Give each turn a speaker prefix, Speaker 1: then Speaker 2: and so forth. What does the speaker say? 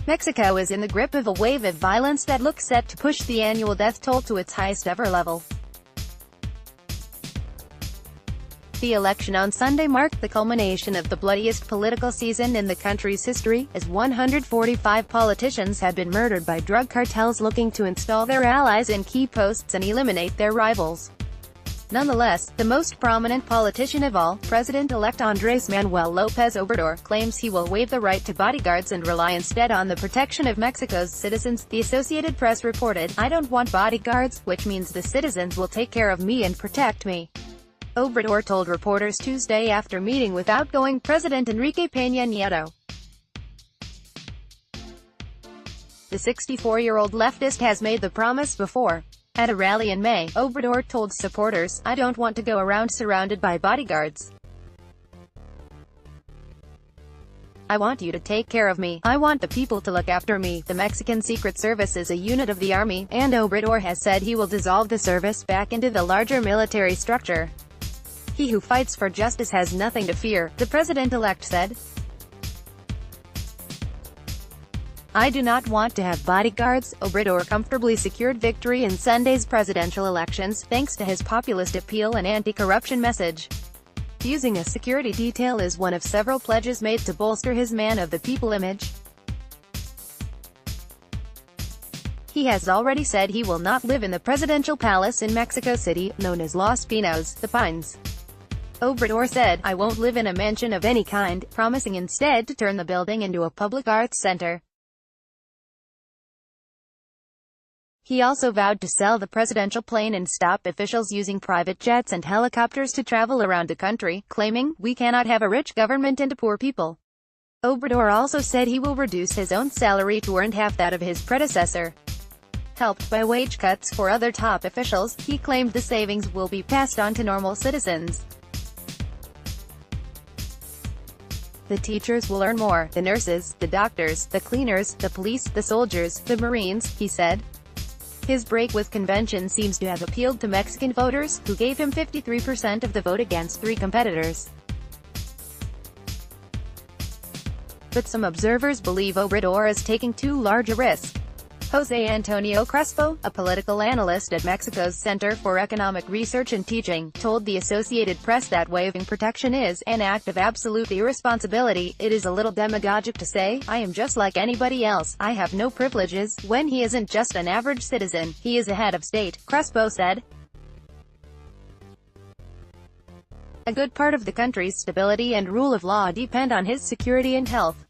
Speaker 1: Mexico is in the grip of a wave of violence that looks set to push the annual death toll to its highest ever level. The election on Sunday marked the culmination of the bloodiest political season in the country's history, as 145 politicians had been murdered by drug cartels looking to install their allies in key posts and eliminate their rivals. Nonetheless, the most prominent politician of all, President-elect Andrés Manuel López Obrador, claims he will waive the right to bodyguards and rely instead on the protection of Mexico's citizens. The Associated Press reported, "I don't want bodyguards, which means the citizens will take care of me and protect me," Obrador told reporters Tuesday after meeting with outgoing President Enrique Peña Nieto. The 64-year-old leftist has made the promise before. At a rally in May, Obrador told supporters, "I don't want to go around surrounded by bodyguards. I want you to take care of me. I want the people to look after me." The Mexican Secret Service is a unit of the army, and Obrador has said he will dissolve the service back into the larger military structure. "He who fights for justice has nothing to fear," the president-elect said. "I do not want to have bodyguards." Obrador comfortably secured victory in Sunday's presidential elections, thanks to his populist appeal and anti-corruption message. Using a security detail is one of several pledges made to bolster his man-of-the-people image. He has already said he will not live in the presidential palace in Mexico City, known as Los Pinos, the Pines. Obrador said, "I won't live in a mansion of any kind," promising instead to turn the building into a public arts center. He also vowed to sell the presidential plane and stop officials using private jets and helicopters to travel around the country, claiming, "We cannot have a rich government and a poor people." Obrador also said he will reduce his own salary to earn half that of his predecessor. Helped by wage cuts for other top officials, he claimed the savings will be passed on to normal citizens. The teachers will earn more, the nurses, the doctors, the cleaners, the police, the soldiers, the Marines, he said. His break with convention seems to have appealed to Mexican voters, who gave him 53% of the vote against three competitors. But some observers believe Obrador is taking too large a risk. José Antonio Crespo, a political analyst at Mexico's Center for Economic Research and Teaching, told the Associated Press that waiving protection is an act of absolute irresponsibility. "It is a little demagogic to say, I am just like anybody else, I have no privileges, when he isn't just an average citizen, he is a head of state," Crespo said. "A good part of the country's stability and rule of law depend on his security and health.